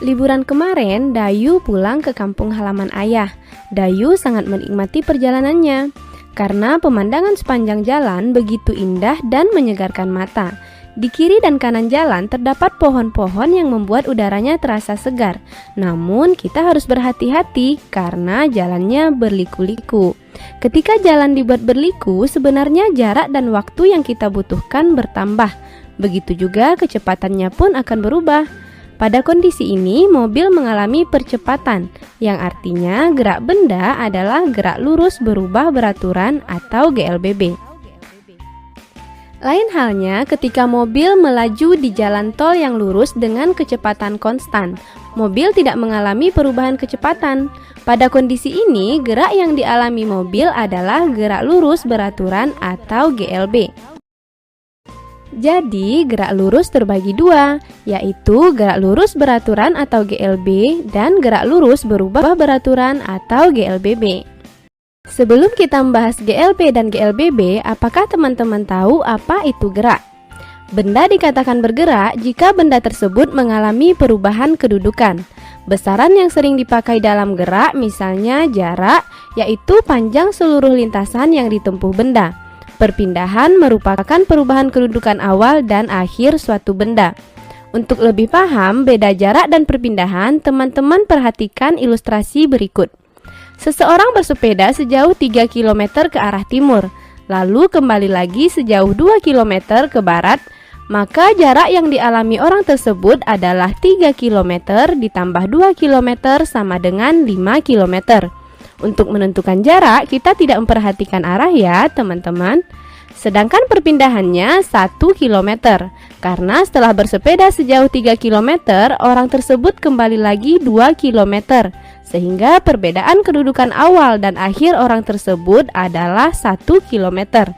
Liburan kemarin, Dayu pulang ke kampung halaman ayah. Dayu sangat menikmati perjalanannya karena pemandangan sepanjang jalan begitu indah dan menyegarkan mata. Di kiri dan kanan jalan terdapat pohon-pohon yang membuat udaranya terasa segar. Namun kita harus berhati-hati karena jalannya berliku-liku. Ketika jalan dibuat berliku, sebenarnya jarak dan waktu yang kita butuhkan bertambah. Begitu juga kecepatannya pun akan berubah. Pada kondisi ini, mobil mengalami percepatan, yang artinya gerak benda adalah gerak lurus berubah beraturan atau GLBB. Lain halnya ketika mobil melaju di jalan tol yang lurus dengan kecepatan konstan. Mobil tidak mengalami perubahan kecepatan. Pada kondisi ini, gerak yang dialami mobil adalah gerak lurus beraturan atau GLB. Jadi, gerak lurus terbagi dua, yaitu gerak lurus beraturan atau GLB dan gerak lurus berubah beraturan atau GLBB. Sebelum kita membahas GLB dan GLBB, apakah teman-teman tahu apa itu gerak? Benda dikatakan bergerak jika benda tersebut mengalami perubahan kedudukan. Besaran yang sering dipakai dalam gerak misalnya jarak, yaitu panjang seluruh lintasan yang ditempuh benda. Perpindahan merupakan perubahan kedudukan awal dan akhir suatu benda. Untuk lebih paham beda jarak dan perpindahan, teman-teman perhatikan ilustrasi berikut. Seseorang bersepeda sejauh 3 km ke arah timur, lalu kembali lagi sejauh 2 km ke barat, maka jarak yang dialami orang tersebut adalah 3 km ditambah 2 km sama dengan 5 km. Untuk menentukan jarak, kita tidak memperhatikan arah ya teman-teman. Sedangkan perpindahannya 1 km. Karena setelah bersepeda sejauh 3 km, orang tersebut kembali lagi 2 km. Sehingga perbedaan kedudukan awal dan akhir orang tersebut adalah 1 km.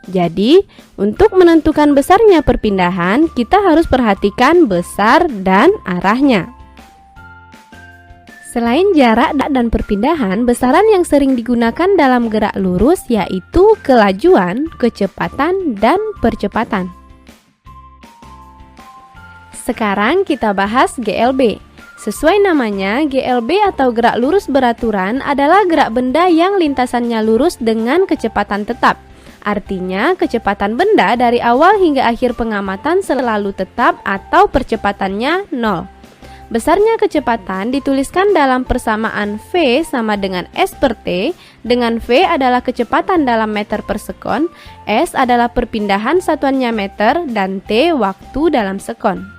Jadi, untuk menentukan besarnya perpindahan, kita harus perhatikan besar dan arahnya. Selain jarak dan perpindahan, besaran yang sering digunakan dalam gerak lurus yaitu kelajuan, kecepatan, dan percepatan. Sekarang kita bahas GLB. Sesuai namanya, GLB atau gerak lurus beraturan adalah gerak benda yang lintasannya lurus dengan kecepatan tetap. Artinya, kecepatan benda dari awal hingga akhir pengamatan selalu tetap atau percepatannya 0. Besarnya kecepatan dituliskan dalam persamaan V sama dengan S per T, dengan V adalah kecepatan dalam meter per sekon, S adalah perpindahan satuannya meter, dan T waktu dalam sekon.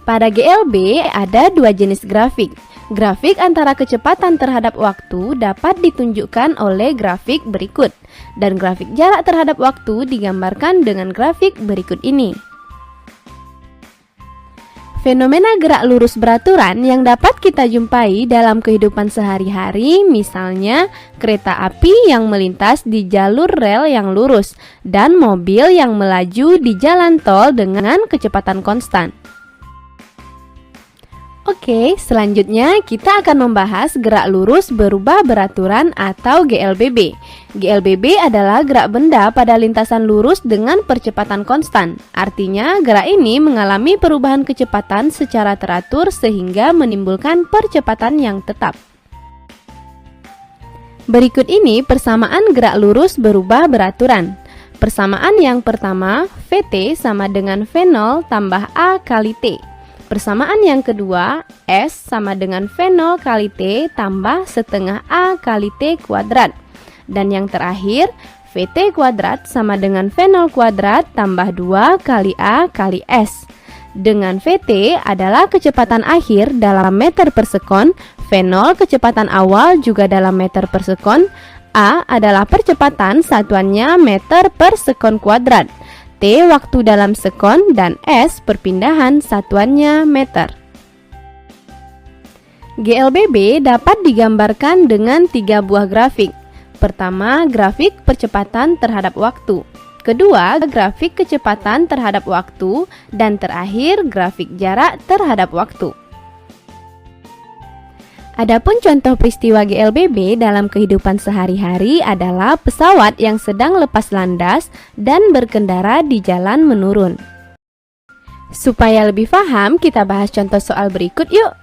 Pada GLB ada dua jenis grafik. Grafik antara kecepatan terhadap waktu dapat ditunjukkan oleh grafik berikut, dan grafik jarak terhadap waktu digambarkan dengan grafik berikut ini. Fenomena gerak lurus beraturan yang dapat kita jumpai dalam kehidupan sehari-hari, misalnya kereta api yang melintas di jalur rel yang lurus dan mobil yang melaju di jalan tol dengan kecepatan konstan. Oke, selanjutnya kita akan membahas gerak lurus berubah beraturan atau GLBB. GLBB adalah gerak benda pada lintasan lurus dengan percepatan konstan. Artinya, gerak ini mengalami perubahan kecepatan secara teratur sehingga menimbulkan percepatan yang tetap. Berikut ini persamaan gerak lurus berubah beraturan. Persamaan yang pertama, VT sama dengan V0 tambah A kali T. Persamaan yang kedua, S sama dengan V0 kali T tambah setengah A kali T kuadrat. Dan yang terakhir, VT kuadrat sama dengan V0 kuadrat tambah 2 kali A kali S. Dengan VT adalah kecepatan akhir dalam meter per sekon, V0 kecepatan awal juga dalam meter per sekon, A adalah percepatan satuannya meter per sekon kuadrat. T waktu dalam sekon, dan S perpindahan satuannya meter. GLBB dapat digambarkan dengan 3 buah grafik. Pertama, grafik percepatan terhadap waktu. Kedua, grafik kecepatan terhadap waktu. Dan terakhir, grafik jarak terhadap waktu. Adapun contoh peristiwa GLBB dalam kehidupan sehari-hari adalah pesawat yang sedang lepas landas dan berkendara di jalan menurun. Supaya lebih paham, kita bahas contoh soal berikut yuk.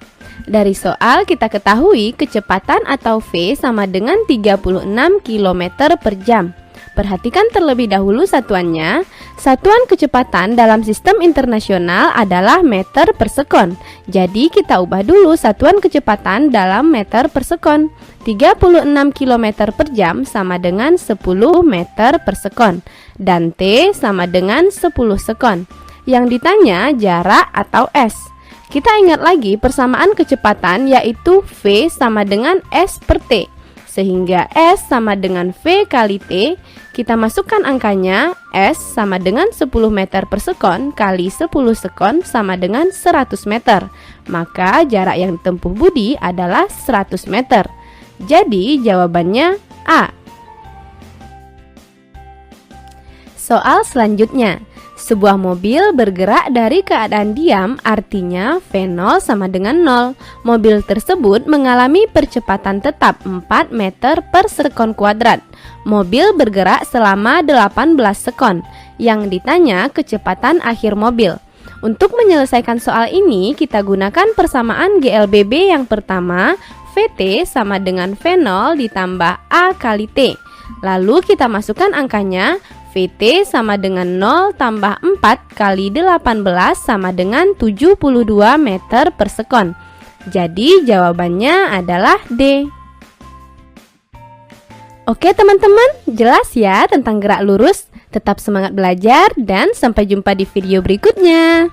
Dari soal kita ketahui kecepatan atau V sama dengan 36 km per jam. Perhatikan terlebih dahulu satuannya. Satuan kecepatan dalam sistem internasional adalah meter per sekon. Jadi kita ubah dulu satuan kecepatan dalam meter per sekon. 36 km per jam sama dengan 10 meter per sekon. Dan T sama dengan 10 sekon. Yang ditanya jarak atau S. Kita ingat lagi persamaan kecepatan yaitu V sama dengan S per T. Sehingga S sama dengan V kali T, kita masukkan angkanya. S sama dengan 10 meter per sekon kali 10 sekon sama dengan 100 meter. Maka jarak yang ditempuh Budi adalah 100 meter. Jadi jawabannya A. Soal selanjutnya. Sebuah mobil bergerak dari keadaan diam, artinya V0 sama dengan 0. Mobil tersebut mengalami percepatan tetap 4 meter per sekon kuadrat. Mobil bergerak selama 18 sekon. Yang ditanya kecepatan akhir mobil. Untuk menyelesaikan soal ini, kita gunakan persamaan GLBB yang pertama, VT sama dengan V0 ditambah A kali T. Lalu kita masukkan angkanya. VT sama dengan 0 tambah 4 kali 18 sama dengan 72 meter per sekon. Jadi jawabannya adalah D. Oke teman-teman, jelas ya tentang gerak lurus? Tetap semangat belajar dan sampai jumpa di video berikutnya.